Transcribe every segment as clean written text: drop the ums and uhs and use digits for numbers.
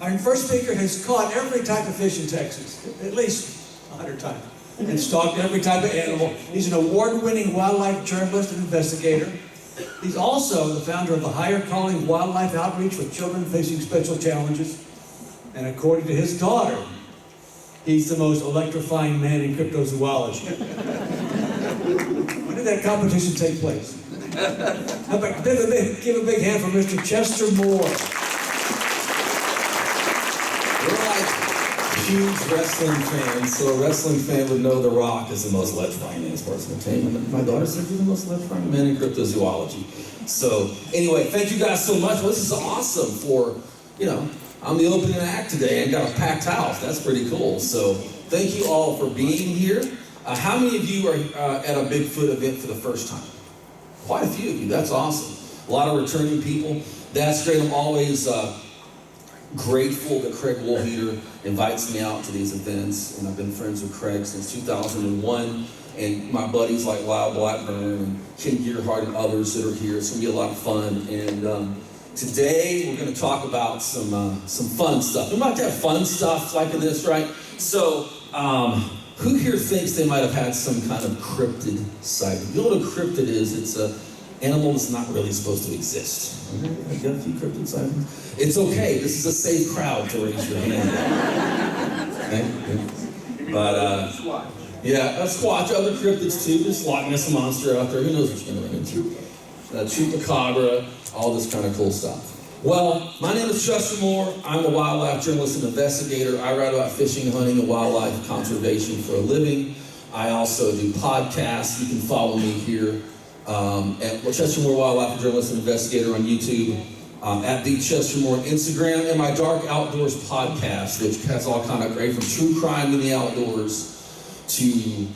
Our first speaker has caught every type of fish in Texas, at least 100 times, and stalked every type of animal. He's an award-winning wildlife journalist and investigator. He's also the founder of the Higher Calling Wildlife Outreach with children facing special challenges. And according to his daughter, he's the most electrifying man in cryptozoology. When did that competition take place? How about, give a big hand for Mr. Chester Moore. We're like huge wrestling fans, so a wrestling fan would know The Rock is the most electrifying man in sports entertainment. My daughter said he's the most electrifying man in cryptozoology. So anyway, thank you guys so much. Well, this is awesome for, I'm the opening act today and got a packed house. That's pretty cool. So thank you all for being here. How many of you are at a Bigfoot event for the first time? Quite a few of you. That's awesome. A lot of returning people. That's great. I'm always grateful that Craig Woolheater invites me out to these events, and I've been friends with Craig since 2001, and my buddies like Lyle Blackburn and Ken Gearhart and others that are here. It's going to be a lot of fun, and today we're going to talk about some fun stuff. We might have fun stuff like in this, right? So, who here thinks they might have had some kind of cryptid sighting? You know what a cryptid is? It's an animal that's not really supposed to exist. I got a few cryptid sightings. It's okay. This is a safe crowd to raise your hand. Okay? But, yeah, a squatch, other cryptids too. There's Loch Ness Monster out there. Who knows what you're going to run into? Chupacabra, all this kind of cool stuff. Well, my name is Chester Moore. I'm a wildlife journalist and investigator. I write about fishing, hunting, and wildlife conservation for a living. I also do podcasts. You can follow me here at Chester Moore Wildlife Journalist and Investigator on YouTube, at the Chester Moore Instagram, and my Dark Outdoors podcast, which has all kind of great, from true crime in the outdoors to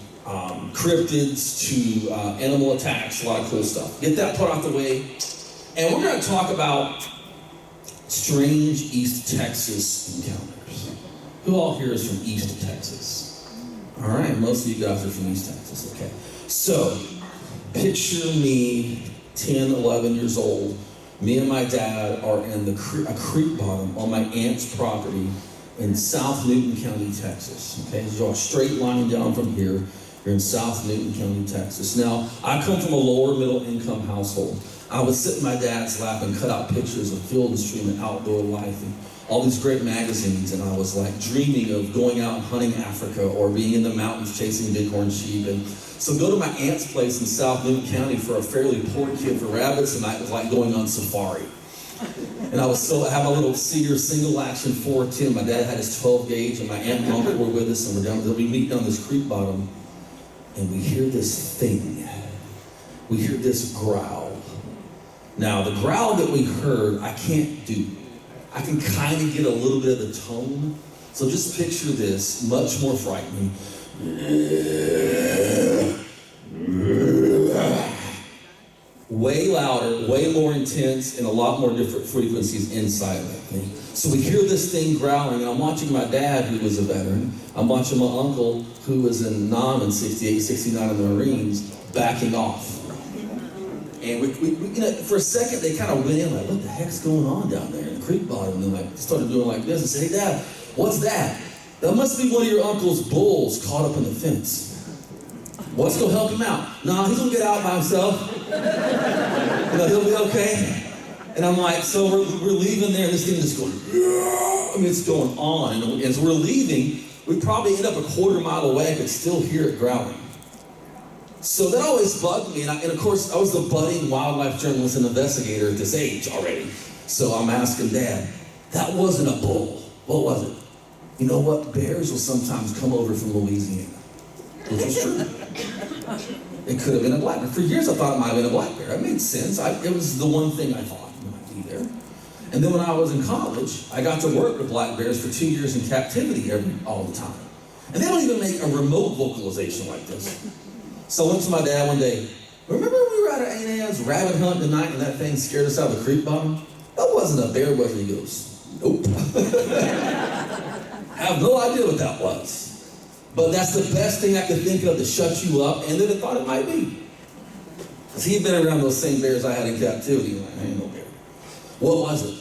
cryptids to animal attacks, a lot of cool stuff. Get that put out the way. And we're going to talk about strange East Texas encounters. Who all here is from East Texas? All right, most of you guys are from East Texas, okay. So, picture me 10, 11 years old. Me and my dad are in a creek bottom on my aunt's property in South Newton County, Texas. Okay, so you're straight line down from here. You're in South Newton County, Texas. Now, I come from a lower middle income household. I would sit in my dad's lap and cut out pictures of Field and Stream and Outdoor Life and all these great magazines, and I was like dreaming of going out and hunting Africa or being in the mountains chasing bighorn sheep. And so go to my aunt's place in South Newton County for a fairly poor kid for rabbits, and it was like going on safari. And I have a little Sears single action 410. My dad had his 12 gauge, and my aunt and uncle were with us, and we meet down this creek bottom, and we hear this thing. We hear this growl. Now, the growl that we heard, I can't do. I can kind of get a little bit of the tone. So just picture this, much more frightening. Way louder, way more intense, and a lot more different frequencies inside of that thing. So we hear this thing growling, and I'm watching my dad, who was a veteran. I'm watching my uncle, who was in Nam in 68, 69 in the Marines, backing off. And we for a second, they kind of went in like, what the heck's going on down there in the creek bottom? And they started doing like this and said, hey, Dad, what's that? That must be one of your uncle's bulls caught up in the fence. Let's go help him out. No, he's gonna get out by himself. He'll be okay. And I'm like, so we're leaving there, and this thing is going, it's going on. And as we're leaving, we probably end up a quarter mile away, but still hear it growling. So that always bugged me, and of course, I was the budding wildlife journalist and investigator at this age already. So I'm asking Dad, that wasn't a bull. What was it? You know what? Bears will sometimes come over from Louisiana. Which was true. It could have been a black bear. For years, I thought it might have been a black bear. It made sense. It was the one thing I thought might be there. And then when I was in college, I got to work with black bears for 2 years in captivity all the time. And they don't even make a remote vocalization like this. So I went to my dad one day. Remember when we were at A&M's rabbit hunt tonight and that thing scared us out of the creek bottom? That wasn't a bear, was it? He goes, nope. I have no idea what that was. But that's the best thing I could think of to shut you up, and then I thought it might be. Because he'd been around those same bears I had in captivity. Like, I ain't no bear. What was it?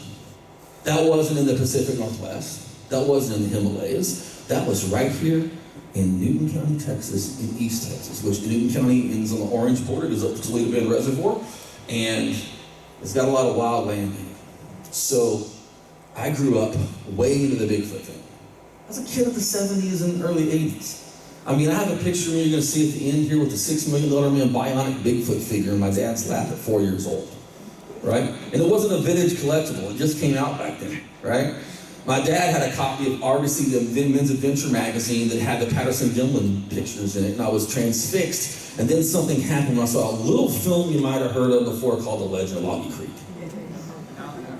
That wasn't in the Pacific Northwest. That wasn't in the Himalayas. That was right here in Newton County, Texas, in East Texas, which Newton County ends on the orange border, goes up to Toledo Bend Reservoir, and it's got a lot of wild land in it. So I grew up way into the Bigfoot thing. I was a kid of the 70s and early 80s. I mean, I have a picture you're going to see at the end here with the $6 million man bionic Bigfoot figure in my dad's lap at 4 years old, right? And it wasn't a vintage collectible. It just came out back then, right? My dad had a copy of Argosy, the Men's Adventure magazine that had the Patterson-Gimlin pictures in it, and I was transfixed. And then something happened when I saw a little film you might have heard of before called The Legend of Loggy Creek.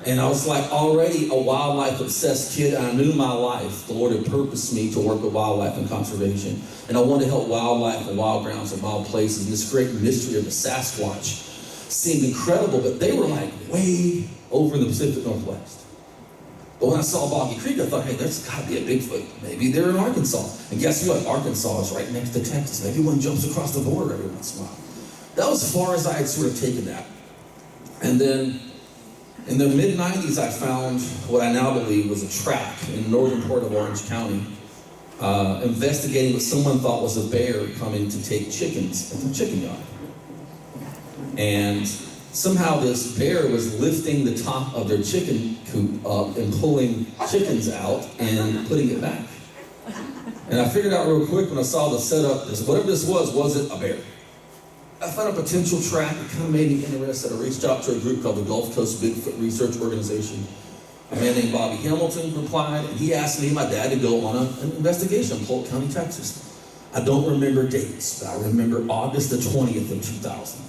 And I was like already a wildlife-obsessed kid, and I knew my life, the Lord had purposed me to work with wildlife and conservation. And I wanted to help wildlife and wild grounds and wild places. And this great mystery of the Sasquatch seemed incredible, but they were like way over in the Pacific Northwest. But when I saw Boggy Creek, I thought, hey, there's got to be a Bigfoot. Maybe they're in Arkansas. And guess what? Arkansas is right next to Texas. Maybe one jumps across the border every once in a while. That was as far as I had sort of taken that. And then in the mid-90s, I found what I now believe was a track in the northern part of Orange County, investigating what someone thought was a bear coming to take chickens at the chicken yard. And somehow this bear was lifting the top of their chicken coop up and pulling chickens out and putting it back. And I figured out real quick when I saw the setup, whatever this was it a bear? I found a potential track that kind of made me interested. I reached out to a group called the Gulf Coast Bigfoot Research Organization. A man named Bobby Hamilton replied, and he asked me and my dad to go on an investigation in Polk County, Texas. I don't remember dates, but I remember August the 20th of 2000.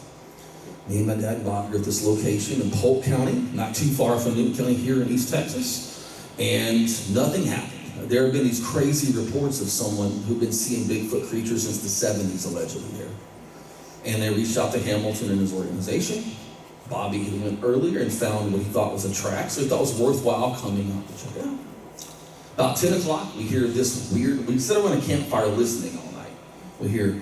Me and my dad wandered at this location in Polk County, not too far from Newton County here in East Texas, and nothing happened. There have been these crazy reports of someone who'd been seeing Bigfoot creatures since the 70s, allegedly there. And they reached out to Hamilton and his organization. Bobby had went earlier and found what he thought was a track, so he thought it was worthwhile coming out to check it out. About 10 o'clock, we hear this weird, we sit around a campfire listening all night. We hear,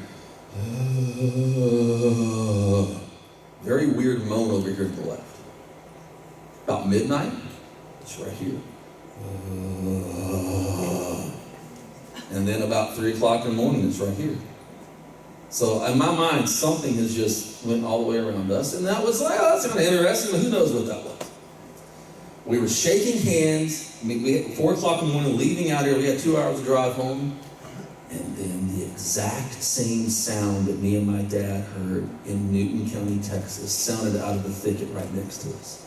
very weird moan over here to the left. About midnight, it's right here. And then about 3 o'clock in the morning, it's right here. So in my mind, something has just went all the way around us. And that was like, oh, that's kind of interesting, but who knows what that was. We were shaking hands. We had 4 o'clock in the morning, leaving out here. We had 2 hours to drive home. And then the exact same sound that me and my dad heard in Newton County, Texas, sounded out of the thicket right next to us.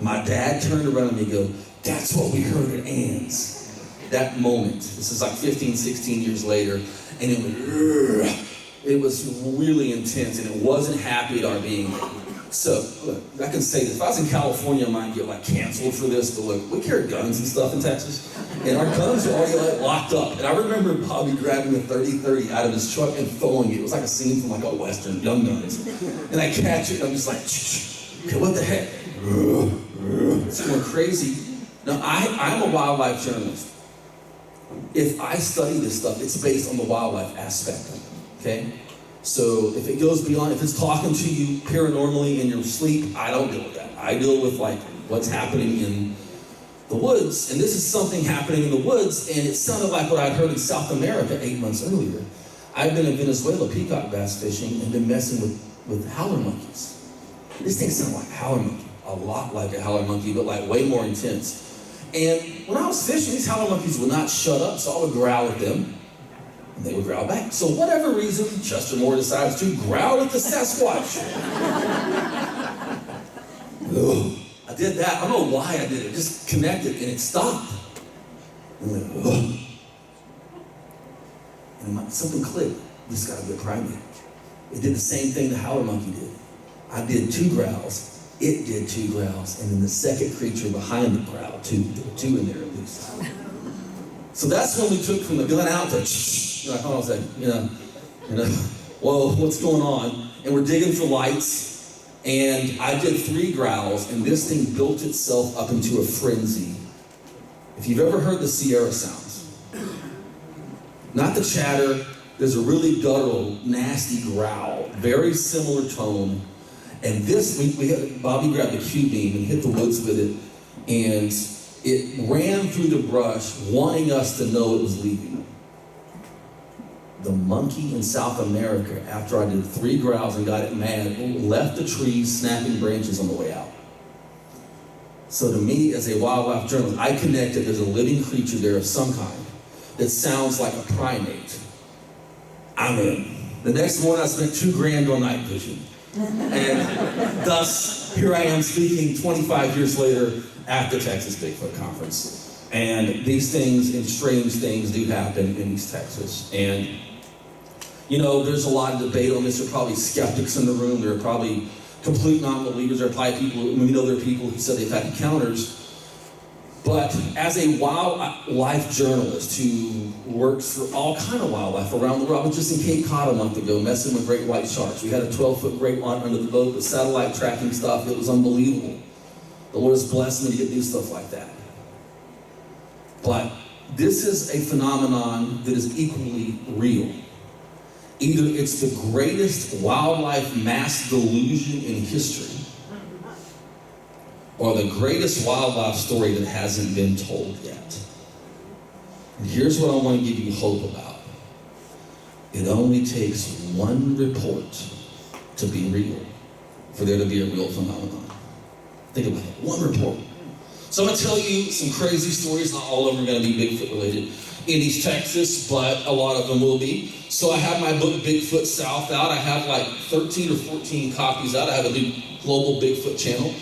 My dad turned around and he goes, that's what we heard at Ann's. That moment, this is like 15, 16 years later, and it was really intense, and it wasn't happy at our being there. So, look, I can say this. If I was in California, I might get like canceled for this, but look, we carry guns and stuff in Texas, and our guns are already like locked up. And I remember Bobby grabbing the 30-30 out of his truck and throwing it. It was like a scene from like a Western, Young Guns. And I catch it, and I'm just like, okay, what the heck? It's going crazy. Now, I'm a wildlife journalist. If I study this stuff, it's based on the wildlife aspect of it, okay? So if it goes beyond, if it's talking to you paranormally in your sleep, I don't deal with that. I deal with like what's happening in the woods. And this is something happening in the woods, and it sounded like what I'd heard in South America 8 months earlier. I've been in Venezuela peacock bass fishing and been messing with howler monkeys. This thing sounded like a howler monkey, a lot like a howler monkey, but like way more intense. And when I was fishing, these howler monkeys would not shut up, so I would growl at them. And they would growl back. So whatever reason, Chester Moore decides to growl at the Sasquatch. I did that. I don't know why I did it. Just connected, and it stopped. And then, and something clicked. This got to be a primate. It did the same thing the howler monkey did. I did 2 growls. It did 2 growls. And then the second creature behind the growl, 2 in there at least. So that's when we took from the gun out to like, hold on a second, you know, whoa, what's going on? And we're digging for lights, and I did 3 growls, and this thing built itself up into a frenzy. If you've ever heard the Sierra sounds, not the chatter, there's a really guttural, nasty growl, very similar tone. And this, Bobby grabbed a Q-beam and hit the woods with it, and It ran through the brush, wanting us to know it was leaving. The monkey in South America, after I did 3 growls and got it mad, left the trees snapping branches on the way out. So to me, as a wildlife journalist, I connected there's a living creature there of some kind that sounds like a primate. I'm in. The next morning I spent $2,000 on night vision. And thus, here I am speaking 25 years later at the Texas Bigfoot Conference. And these things and strange things do happen in East Texas. And, you know, there's a lot of debate on this. There are probably skeptics in the room. There are probably complete non-believers. There are probably people, we know there are people who said they've had encounters. But as a wildlife journalist who works for all kind of wildlife around the world, I was just in Cape Cod a month ago messing with great white sharks. We had a 12-foot great one under the boat with satellite tracking stuff. It was unbelievable. The Lord has blessed me to get to do stuff like that. But this is a phenomenon that is equally real. Either it's the greatest wildlife mass delusion in history, or the greatest wildlife story that hasn't been told yet. And here's what I want to give you hope about. It only takes one report to be real, for there to be a real phenomenon. Think about it, one report. So I'm going to tell you some crazy stories. Not all of them are going to be Bigfoot related in East Texas, but a lot of them will be. So I have my book, Bigfoot South, out. I have like 13 or 14 copies out. I have a new global Bigfoot channel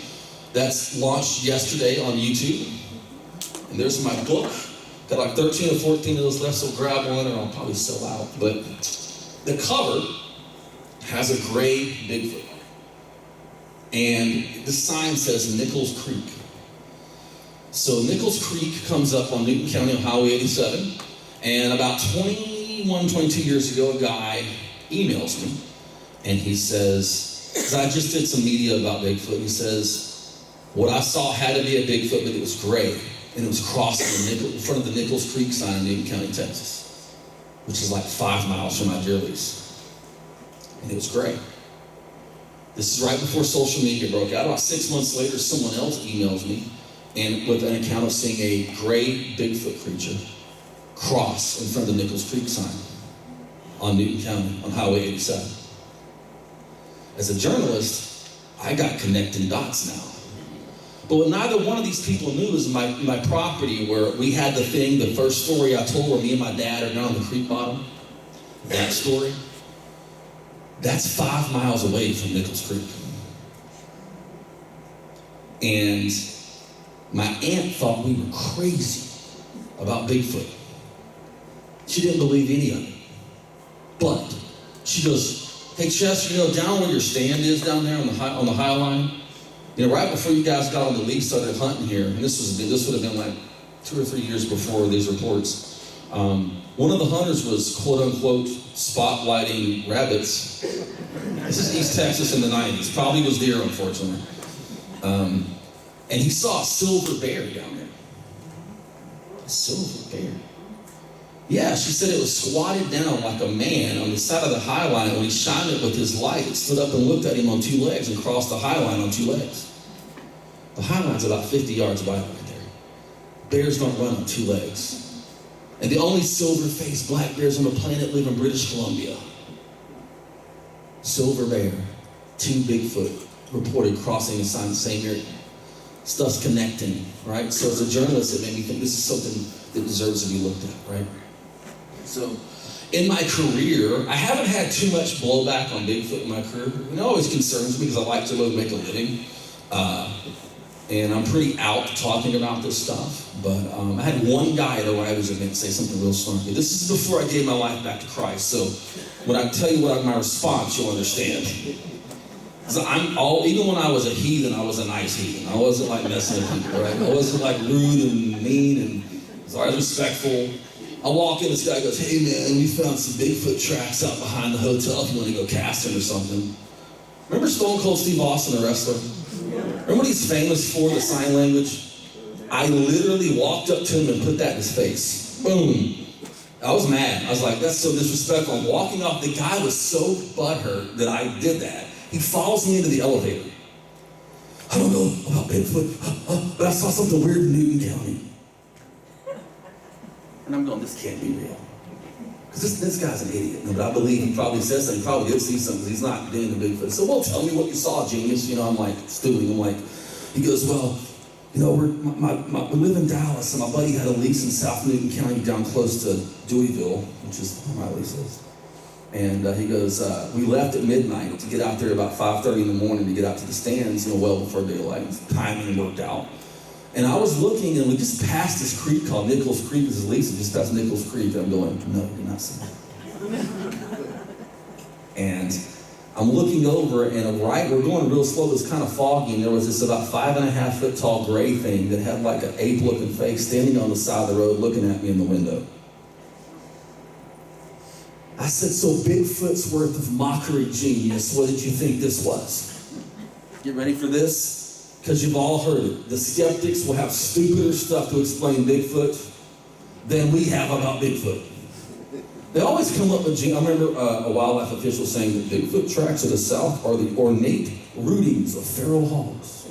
that's launched yesterday on YouTube. And there's my book. Got like 13 or 14 of those left, so grab one and I'll probably sell out. But the cover has a gray Bigfoot. And the sign says Nichols Creek. So Nichols Creek comes up on Newton County on Highway 87. And about 21, 22 years ago, a guy emails me. And he says, because I just did some media about Bigfoot, he says, what I saw had to be a Bigfoot, but it was gray. And it was crossing in front of the Nichols Creek sign in Newton County, Texas, which is like 5 miles from my deer lease. And it was gray. This is right before social media broke out. About 6 months later, someone else emails me and with an account of seeing a gray Bigfoot creature cross in front of the Nichols Creek sign on Newton County on Highway 87. As a journalist, I got connecting dots now. But what neither one of these people knew is my property where we had the thing, the first story I told where me and my dad are down on the creek bottom, that story, that's 5 miles away from Nichols Creek. And my aunt thought we were crazy about Bigfoot. She didn't believe any of it. But she goes, hey Chester, you know, down where your stand is down there on the High Line, you know, right before you guys got on the lease, started hunting here, and this would have been like 2 or 3 years before these reports. One of the hunters was quote unquote spotlighting rabbits. This is East Texas in the 90s. Probably was deer, unfortunately. And he saw a silver bear down there. A silver bear. Yeah, she said it was squatted down like a man on the side of the High Line. When he shined it with his light, it stood up and looked at him on 2 legs and crossed the High Line on 2 legs. The High Line's about 50 yards wide right there. Bears don't run on 2 legs. And the only silver-faced black bears on the planet live in British Columbia. Silver bear, 2 Bigfoot reported crossing the same area. Stuff's connecting, right? So as a journalist, it made me think this is something that deserves to be looked at, right? So in my career, I haven't had too much blowback on Bigfoot in my career. It always concerns me because I like to make a living. And I'm pretty out talking about this stuff. But I had one guy at a writer's event say something real snarky. This is before I gave my life back to Christ. So when I tell you what my response, you'll understand. So even when I was a heathen, I was a nice heathen. I wasn't like messing with people, right? I wasn't like rude and mean, and I was always respectful. I walk in, this guy goes, hey man, we found some Bigfoot tracks out behind the hotel if you want to go casting or something. Remember Stone Cold Steve Austin, the wrestler? Remember what he's famous for, the sign language? I literally walked up to him and put that in his face. Boom. I was mad. I was like, that's so disrespectful. I'm walking off. The guy was so butthurt that I did that. He follows me into the elevator. I don't know about Bigfoot, but I saw something weird in Newton County. And I'm going, this can't be real. Because this guy's an idiot. No, but I believe he probably says something. He probably did see something. He's not doing the Bigfoot. So, well, tell me what you saw, genius. I'm like, stewing. I'm like, he goes, well, we live in Dallas, and my buddy had a lease in South Newton County down close to Deweyville, which is where my lease is. And he goes, we left at midnight to get out there about 5:30 in the morning to get out to the stands, well before daylight. Timing worked out. And I was looking, and we just passed this creek called Nichols Creek. This is Lisa, just past Nichols Creek. And I'm going, no, you're not seeing it. And I'm looking over, and we're going real slow. It was kind of foggy, and there was this about 5.5 foot tall gray thing that had like an ape-looking face standing on the side of the road looking at me in the window. I said, so Bigfoot's worth of mockery, genius, what did you think this was? Get ready for this? Because you've all heard it. The skeptics will have stupider stuff to explain Bigfoot than we have about Bigfoot. They always come up with, I remember a wildlife official saying that Bigfoot tracks to the south are the ornate rootings of feral hogs.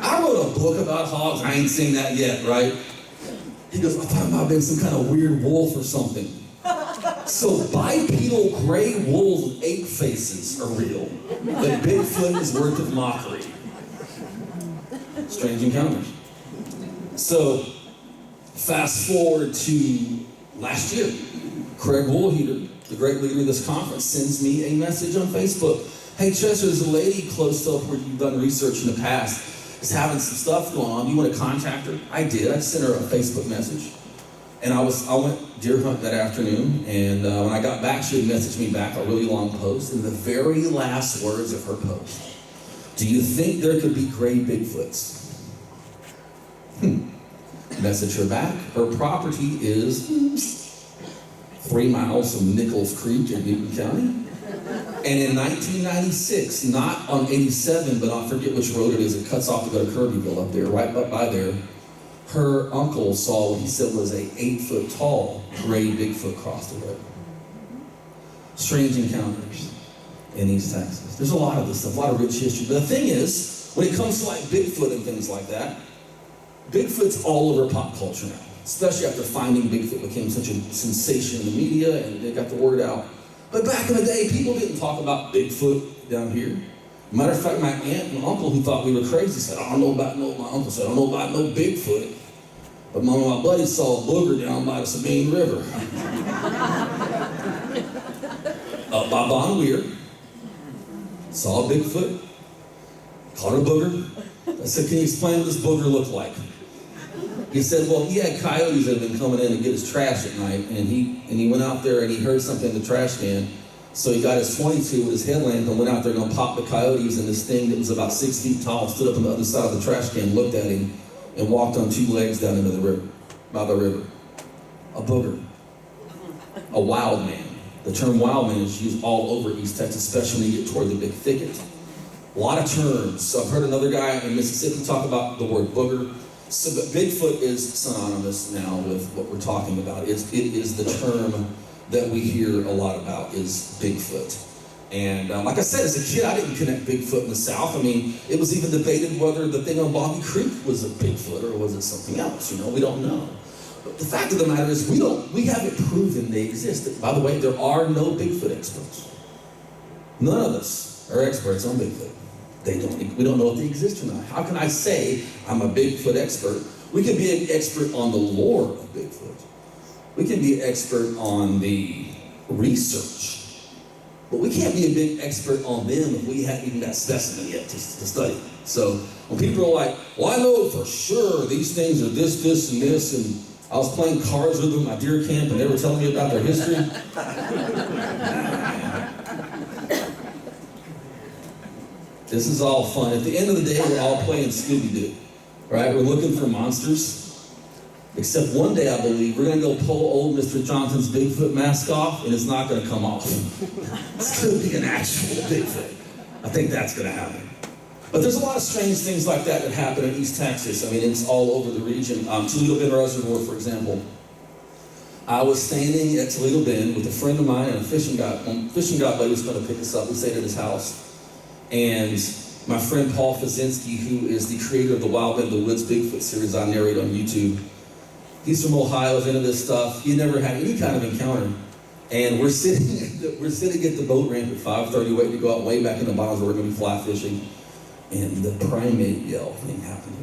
I wrote a book about hogs. I ain't seen that yet, right? He goes, I thought it might have been some kind of weird wolf or something. So bipedal gray wolves with ape faces are real. But Bigfoot is worth of mockery. Strange encounters. So fast forward to last year. Craig Woolheater, the great leader of this conference, sends me a message on Facebook. Hey Chester, there's a lady close to where you've done research in the past. Is having some stuff going on. Do you want to contact her? I did. I sent her a Facebook message. And I went deer hunt that afternoon, and when I got back, she had messaged me back a really long post, and the very last words of her post, do you think there could be gray Bigfoots? Message her back. Her property is 3 miles from Nichols Creek in Newton County. And in 1996, not on 87, but I forget which road it is, it cuts off to go to Kirbyville up there, right up by there, her uncle saw what he said was a 8 foot tall gray Bigfoot cross the road. Strange encounters in East Texas. There's a lot of this stuff, a lot of rich history. But the thing is, when it comes to like Bigfoot and things like that, Bigfoot's all over pop culture now. Especially after Finding Bigfoot became such a sensation in the media and they got the word out. But back in the day, people didn't talk about Bigfoot down here. Matter of fact, my aunt and uncle who thought we were crazy said, I don't know about my uncle said, I don't know about no Bigfoot. But one of my buddies saw a booger down by the Sabine River. Up by Bon Weir. Saw a Bigfoot. Caught a booger. I said, can you explain what this booger looked like? He said, well, he had coyotes that had been coming in to get his trash at night, and he went out there and he heard something in the trash can. So he got his .22 with his headlamp and went out there and popped the coyotes, and this thing that was about 6 feet tall stood up on the other side of the trash can, looked at him, and walked on 2 legs down into the river, by the river. A booger. A wild man. The term wild man is used all over East Texas, especially when you get toward the big thicket. A lot of terms. So I've heard another guy in Mississippi talk about the word booger. So but Bigfoot is synonymous now with what we're talking about. It is the term that we hear a lot about is Bigfoot. And like I said, as a kid, I didn't connect Bigfoot in the South. I mean, it was even debated whether the thing on Bobby Creek was a Bigfoot or was it something else, we don't know. But the fact of the matter is we haven't proven they exist. By the way, there are no Bigfoot experts. None of us are experts on Bigfoot. We don't know if they exist or not. How can I say I'm a Bigfoot expert? We can be an expert on the lore of Bigfoot. We can be an expert on the research. But we can't be a big expert on them if we haven't even got specimen yet to study. So when people are like, well, I know for sure these things are this, this, and this, and I was playing cards with them at my deer camp and they were telling me about their history. This is all fun. At the end of the day, we're all playing Scooby-Doo, right? We're looking for monsters. Except one day, I believe, we're going to go pull old Mr. Johnson's Bigfoot mask off, and it's not going to come off. It's going to be an actual Bigfoot. I think that's going to happen. But there's a lot of strange things like that happen in East Texas. I mean, it's all over the region. Toledo Bend Reservoir, for example. I was standing at Toledo Bend with a friend of mine and a fishing guide buddy was going to pick us up. We stayed at his house. And my friend Paul Fazinski, who is the creator of the Wild Bend of the Woods Bigfoot series I narrate on YouTube, he's from Ohio, is into this stuff. He never had any kind of encounter. And we're sitting at the boat ramp at 5:30 waiting to go out way back in the bottoms where we're going to be fly fishing. And the primate yell thing happened.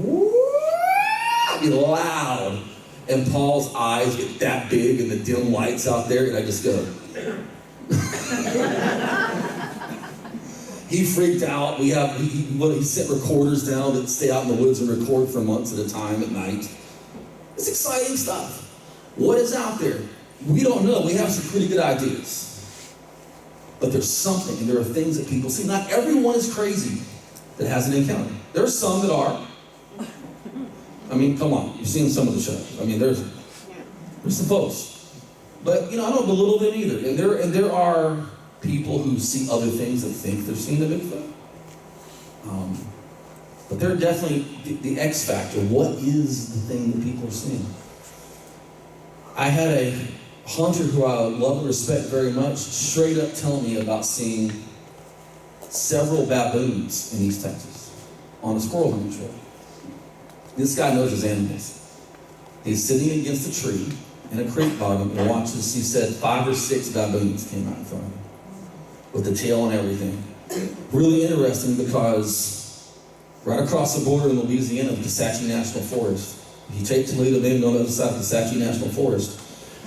Loud. And Paul's eyes get that big and the dim lights out there, and I just go. He freaked out. He sent recorders down that stay out in the woods and record for months at a time at night. It's exciting stuff. What is out there? We don't know. We have some pretty good ideas. But there's something, and there are things that people see. Not everyone is crazy that has an encounter. There are some that are. I mean, come on. You've seen some of the shows. I mean, there's some folks. But, I don't belittle them either. And there are people who see other things that think they're seeing a Bigfoot. But they're definitely the X factor. What is the thing that people are seeing? I had a hunter who I love and respect very much straight up tell me about seeing several baboons in East Texas on a squirrel hunting trip. This guy knows his animals. He's sitting against a tree in a creek bottom and watches, he said 5 or 6 baboons came out in front of him with the tail and everything. Really interesting because right across the border in Louisiana, the Kisatchie National Forest, if you take Toledo Bend on the other side of the Kisatchie National Forest,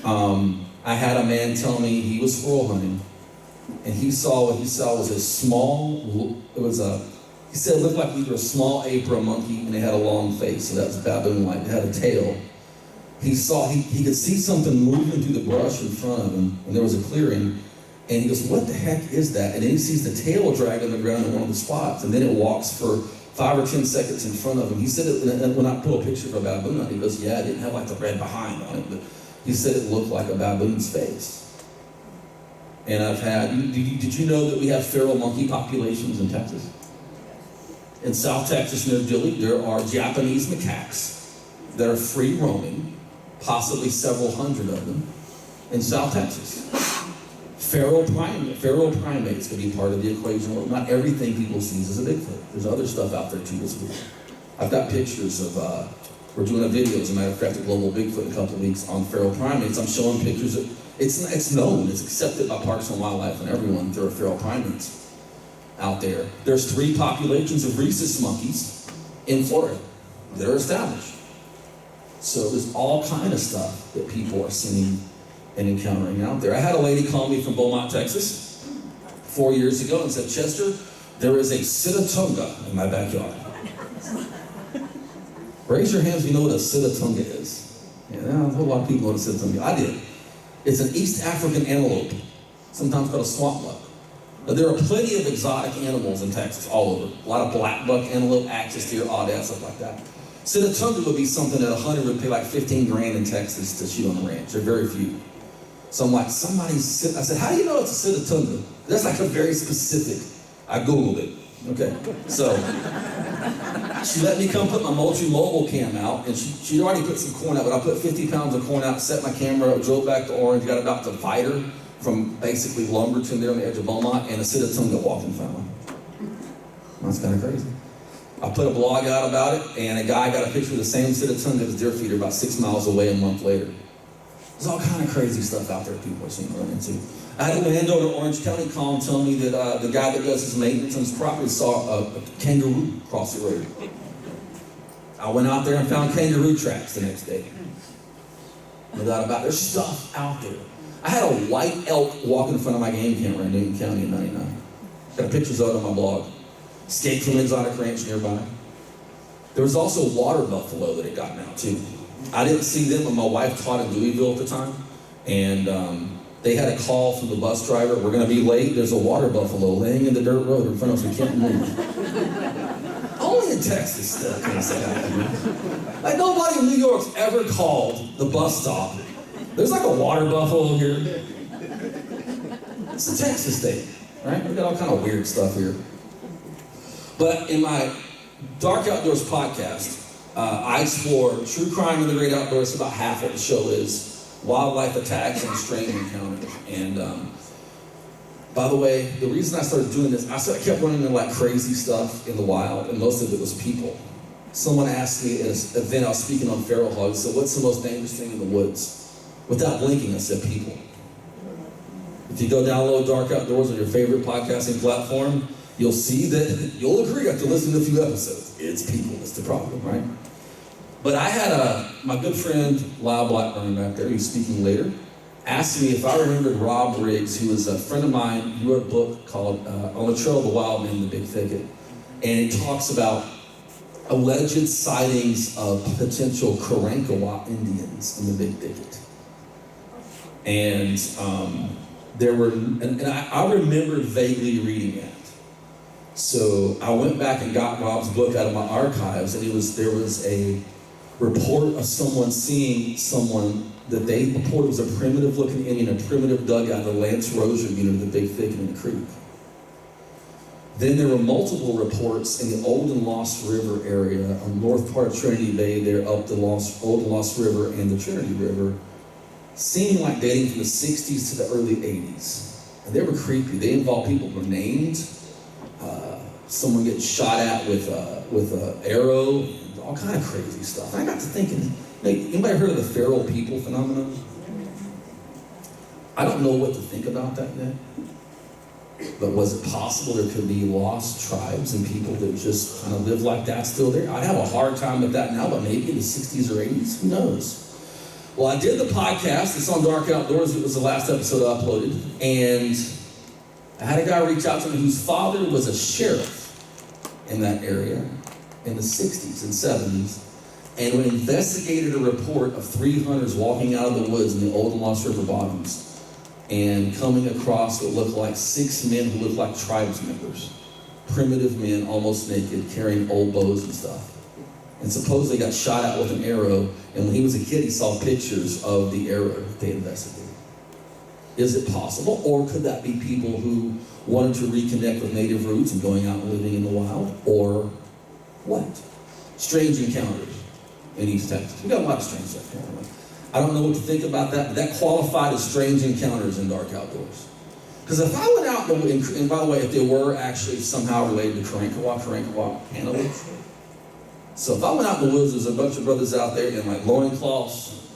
I had a man tell me he was squirrel hunting, and what he saw was a small, he said it looked like either a small ape or a monkey, and it had a long face, so that was baboon-like. It had a tail. He could see something moving through the brush in front of him, and there was a clearing, and he goes, what the heck is that? And then he sees the tail drag on the ground in one of the spots, and then it walks for 5 or 10 seconds in front of him. He said, when I pull a picture of a baboon, he goes, yeah, it didn't have like the red behind on it, but he said it looked like a baboon's face. And did you know that we have feral monkey populations in Texas? In South Texas near Dilley, there are Japanese macaques that are free roaming, possibly several hundred of them, in South Texas. Feral primates could be part of the equation. Well, not everything people see is a Bigfoot. There's other stuff out there too as well. I've got pictures of, we're doing a video, as a matter of fact, at Global Bigfoot in a couple of weeks on feral primates. I'm showing pictures of, it's known, it's accepted by Parks and Wildlife and everyone, there are feral primates out there. There's 3 populations of rhesus monkeys in Florida that are established. So there's all kind of stuff that people are seeing and encountering out there. I had a lady call me from Beaumont, Texas 4 years ago and said, Chester, there is a Sitatunga in my backyard. Raise your hands if you know what a Sitatunga is. Yeah, a whole lot of people know what a Sitatunga is. I did. It's an East African antelope, sometimes called a swamp buck. But there are plenty of exotic animals in Texas, all over. A lot of black buck, antelope, axis deer, audats, stuff like that. Sitatunga would be something that a hunter would pay like 15 grand in Texas to shoot on the ranch. There are very few. So I'm like, I said, how do you know it's a Sitatunga? That's like a very specific. I Googled it. Okay, so she let me come put my Moultrie mobile cam out, and she'd already put some corn out, but I put 50 pounds of corn out, set my camera up, drove back to Orange, got about to fight her from basically Lumberton there on the edge of Beaumont, and a Sitatunga walked in front of her. That's kind of crazy. I put a blog out about it, and a guy got a picture of the same Sitatunga as deer feeder about 6 miles away a month later. There's all kind of crazy stuff out there people are seeing run into. I had a landowner in Orange County call and tell me that the guy that does his maintenance on his property saw a kangaroo cross the road. I went out there and found kangaroo tracks the next day. No doubt about it. There's stuff out there. I had a white elk walk in front of my game camera in Newton County in '99. Got pictures of it on my blog. Escaped from an exotic ranch nearby. There was also water buffalo that had gotten out too. I didn't see them, but my wife taught in Louisville at the time, and they had a call from the bus driver, we're gonna be late, there's a water buffalo laying in the dirt road in front of us, we can't move. Only in Texas stuff can I say that. Like nobody in New York's ever called the bus stop. There's like a water buffalo here. It's a Texas state, right? We got all kind of weird stuff here. But in my Dark Outdoors podcast, I explore true crime in the great outdoors. About half what the show is. wildlife attacks and strange encounters. And by the way, the reason I started doing this, I kept running into like crazy stuff in the wild, and most of it was people. Someone asked me at an event I was speaking on feral hogs, said, what's the most dangerous thing in the woods? Without blinking, I said, people. If you go download Dark Outdoors on your favorite podcasting platform, you'll see that, you'll agree after listening to a few episodes, it's people that's the problem, right? But I had my good friend, Lyle Blackburn back there, who's speaking later, asked me if I remembered Rob Riggs, who was a friend of mine. He wrote a book called On the Trail of the Wild Man, The Big Thicket. And it talks about alleged sightings of potential Karankawa Indians in the Big Thicket. And I remembered vaguely reading that. So I went back and got Rob's book out of my archives, and there was a report of someone seeing someone that they reported was a primitive-looking Indian, a primitive dugout, the Lance Rozier unit of the Big Thicket in the creek. Then there were multiple reports in the Old and Lost River area, on north part of Trinity Bay, there up the Old and Lost River and the Trinity River, seeming like dating from the 60s to the early 80s. And they were creepy. They involved people who were named, someone getting shot at with an arrow, all kind of crazy stuff. And I got to thinking, anybody heard of the feral people phenomenon? I don't know what to think about that yet. But was it possible there could be lost tribes and people that just kind of live like that still there? I'd have a hard time with that now, but maybe in the 60s or 80s, who knows? Well, I did the podcast. It's on Dark Outdoors. It was the last episode I uploaded. And I had a guy reach out to me whose father was a sheriff in that area in the 60s and 70s. And we investigated a report of 3 hunters walking out of the woods in the Old and Lost River bottoms and coming across what looked like 6 men who looked like tribes members. Primitive men, almost naked, carrying old bows and stuff. And supposedly got shot at with an arrow, and when he was a kid, he saw pictures of the arrow that they investigated. Is it possible? Or could that be people who wanted to reconnect with native roots and going out and living in the wild? Or what? Strange encounters in East Texas. We got a lot of strange stuff going on. I don't know what to think about that, but that qualified as strange encounters in Dark Outdoors. Because if I went out, and by the way, if they were actually somehow related to Karankawa antelopes. So if I went out in the woods, there's a bunch of brothers out there in like loincloths,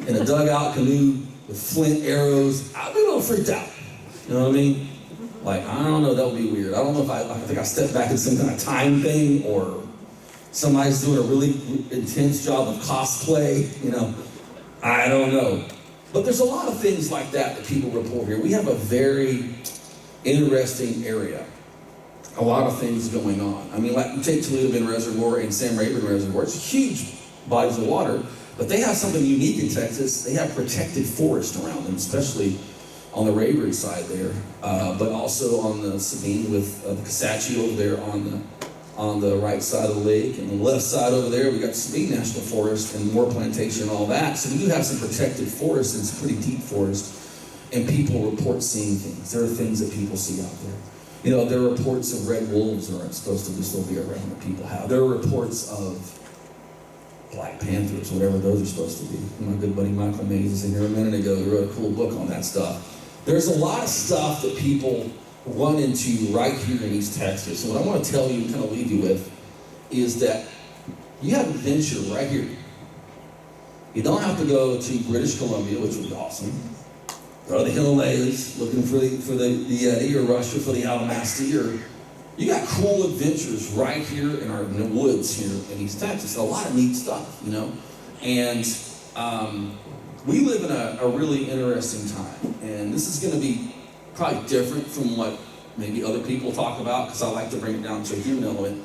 in a dugout canoe with flint arrows, I'd be a little freaked out. You know what I mean? Like, I don't know, that would be weird. I don't know if I think I stepped back in some kind of time thing, or somebody's doing a really intense job of cosplay, you know. I don't know. But there's a lot of things like that people report here. We have a very interesting area. A lot of things going on. I mean, like you take Toledo Bend Reservoir and Sam Rayburn Reservoir, it's huge bodies of water, but they have something unique in Texas. They have protected forest around them, especially on the Rayburn side there, but also on the Sabine with the Kisatchie over there on the right side of the lake, and the left side over there, we got Sabine National Forest and more plantation and all that. So we do have some protected forest, and it's a pretty deep forest, and people report seeing things. There are things that people see out there. You know, there are reports of red wolves aren't supposed to just be around that people have. There are reports of Black Panthers, whatever those are supposed to be. My good buddy Michael Mays was in here a minute ago. He wrote a cool book on that stuff. There's a lot of stuff that people run into right here in East Texas. And what I want to tell you and kind of leave you with is that you have adventure right here. You don't have to go to British Columbia, which would be awesome. Go to the Himalayas looking for the Yeti, or Russia for the Almasty, or you got cool adventures right here in the woods here in East Texas. A lot of neat stuff, you know. And we live in a really interesting time. And this is going to be probably different from what maybe other people talk about, because I like to bring it down to a human element.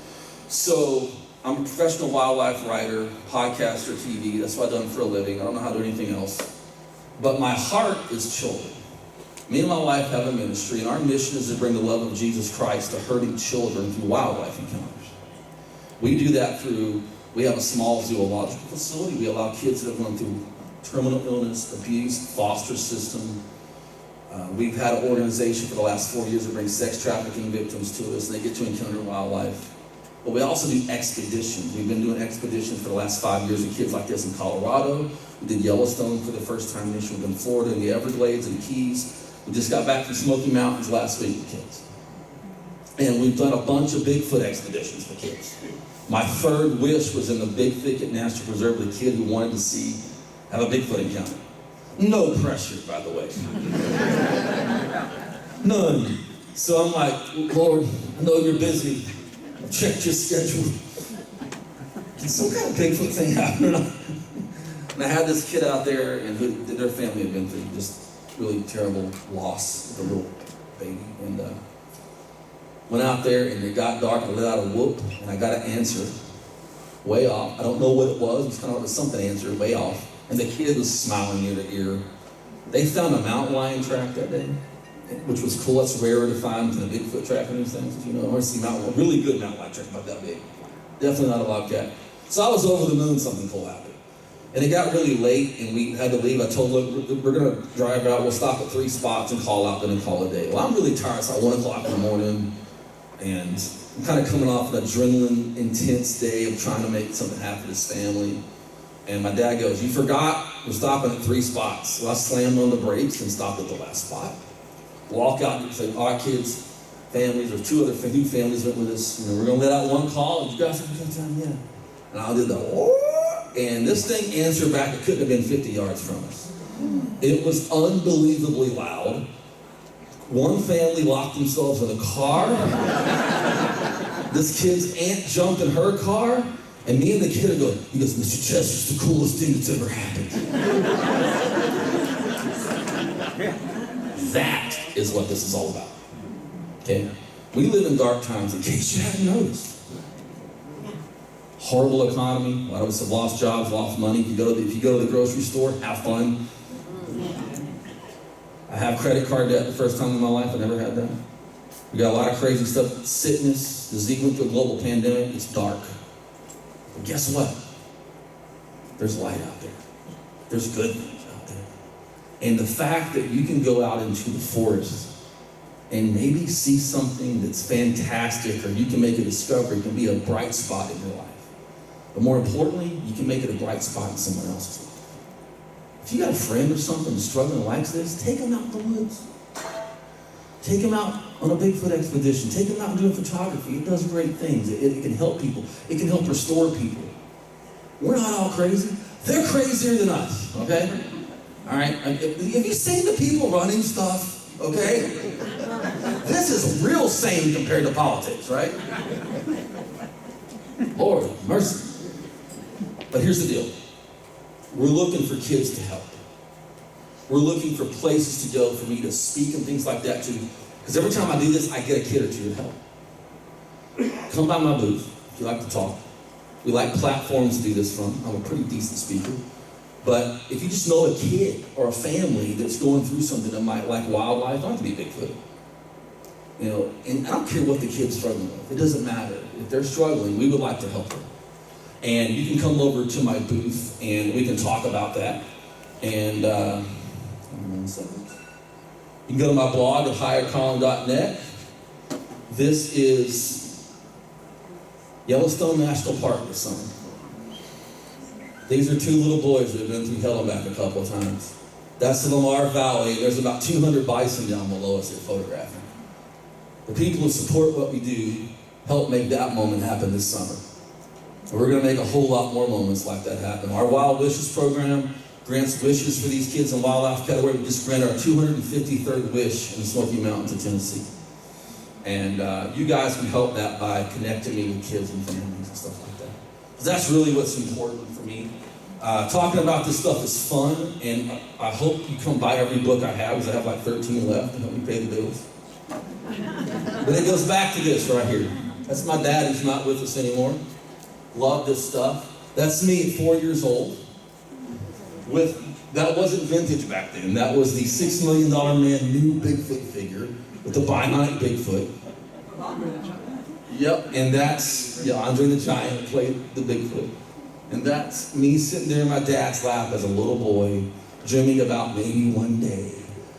So I'm a professional wildlife writer, podcaster, TV. That's what I've done for a living. I don't know how to do anything else. But my heart is children. Me and my wife have a ministry, and our mission is to bring the love of Jesus Christ to hurting children through wildlife encounters. We do that we have a small zoological facility. We allow kids that have gone through terminal illness, abuse, foster system. We've had an organization for the last 4 years that brings sex trafficking victims to us, and they get to encounter wildlife. But we also do expeditions. We've been doing expeditions for the last 5 years with kids like this in Colorado. We did Yellowstone for the first time this year. We've been in Florida and the Everglades and the Keys. We just got back from Smoky Mountains last week with kids. And we've done a bunch of Bigfoot expeditions for kids. My third wish was in the Big Thicket National Preserve with a kid who wanted to have a Bigfoot encounter. No pressure, by the way. None. So I'm like, Lord, I know you're busy. I've checked your schedule. Can some kind of Bigfoot thing happen? And I had this kid out there, and their family had been through just really terrible loss of a little baby. And went out there, and it got dark, and I let out a whoop, and I got an answer way off. I don't know what it was. It was kind of like something answer way off. And the kid was smiling ear to ear. They found a mountain lion track that day, which was cool. That's rarer to find than a Bigfoot track and these things. You know, I see really good mountain lion track about that big. Definitely not a bobcat. So I was over the moon, something cool happened. And it got really late, and we had to leave. I told them, we're going to drive out. We'll stop at 3 spots and call out, then and call it a day. Well, I'm really tired. It's like 1 o'clock in the morning, and I'm kind of coming off an adrenaline intense day of trying to make something happen to his family. And my dad goes, you forgot we're stopping at 3 spots. So I slammed on the brakes and stopped at the last spot. Walk out and say, our kids, families, or 2 other new families went with us. You know, we're going to let out 1 call. Did you guys have a good time? Yeah. And I did the, and this thing answered back. It couldn't have been 50 yards from us. It was unbelievably loud. 1 family locked themselves in a car. This kid's aunt jumped in her car. And me and the kid are going, he goes, Mr. Chester's the coolest thing that's ever happened. That is what this is all about. Okay? We live in dark times, in case you hadn't noticed. Horrible economy. A lot of us have lost jobs, lost money. If you go to the grocery store, have fun. I have credit card debt the first time in my life. I never had that. We got a lot of crazy stuff. Sickness, disease, went through a global pandemic. It's dark. But guess what? There's light out there. There's good things out there. And the fact that you can go out into the forest and maybe see something that's fantastic, or you can make a discovery, can be a bright spot in your life. But more importantly, you can make it a bright spot in someone else's life. If you got a friend or something who's struggling and likes this, take them out in the woods. Take them out on a Bigfoot expedition. Take them out and do photography. It does great things. It can help people. It can help restore people. We're not all crazy. They're crazier than us, okay? All right? Have you seen the people running stuff, okay? This is real sane compared to politics, right? Lord, mercy. But here's the deal. We're looking for kids to help. We're looking for places to go for me to speak and things like that too. Because every time I do this, I get a kid or 2 to help. Come by my booth if you like to talk. We like platforms to do this from. I'm a pretty decent speaker. But if you just know a kid or a family that's going through something that might like wildlife, don't have to be Bigfoot. You know, and I don't care what the kid's struggling with. It doesn't matter. If they're struggling, we would like to help them. And you can come over to my booth and we can talk about that. And 1 second. You can go to my blog at highercolin.net. This is Yellowstone National Park this summer. These are 2 little boys that have been through hell and back a couple of times. That's the Lamar Valley. There's about 200 bison down below us they're photographing. The people who support what we do help make that moment happen this summer. And we're going to make a whole lot more moments like that happen. Our Wild Wishes program grants wishes for these kids in wildlife category. We just granted our 253rd wish in the Smoky Mountains of Tennessee. And you guys can help that by connecting me with kids and families and stuff like that. Because that's really what's important for me. Talking about this stuff is fun, and I hope you come buy every book I have, because I have like 13 left to help me pay the bills. But it goes back to this right here. That's my dad who's not with us anymore. Love this stuff. That's me at 4 years old. That wasn't vintage back then. That was the $6 million man new Bigfoot figure with the bionic Bigfoot. Yep, and that's Andre the Giant played the Bigfoot. And that's me sitting there in my dad's lap as a little boy, dreaming about maybe one day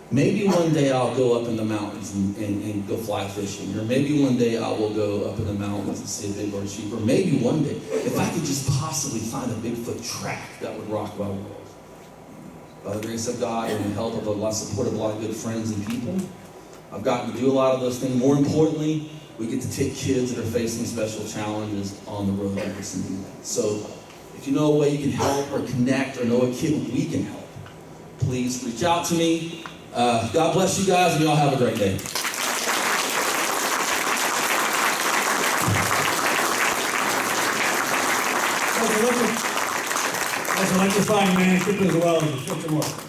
Maybe one day I'll go up in the mountains and go fly fishing. Or maybe one day I will go up in the mountains and see a big or sheep. Or maybe one day, if I could just possibly find a Bigfoot track that would rock my world. By the grace of God and the help of a lot of support of a lot of good friends and people, I've gotten to do a lot of those things. More importantly, we get to take kids that are facing special challenges on the road to Jefferson do that. So if you know a way you can help or connect or know a kid we can help, please reach out to me. God bless you guys, and y'all have a great day. That's electrifying manuscript as well as the scripture more.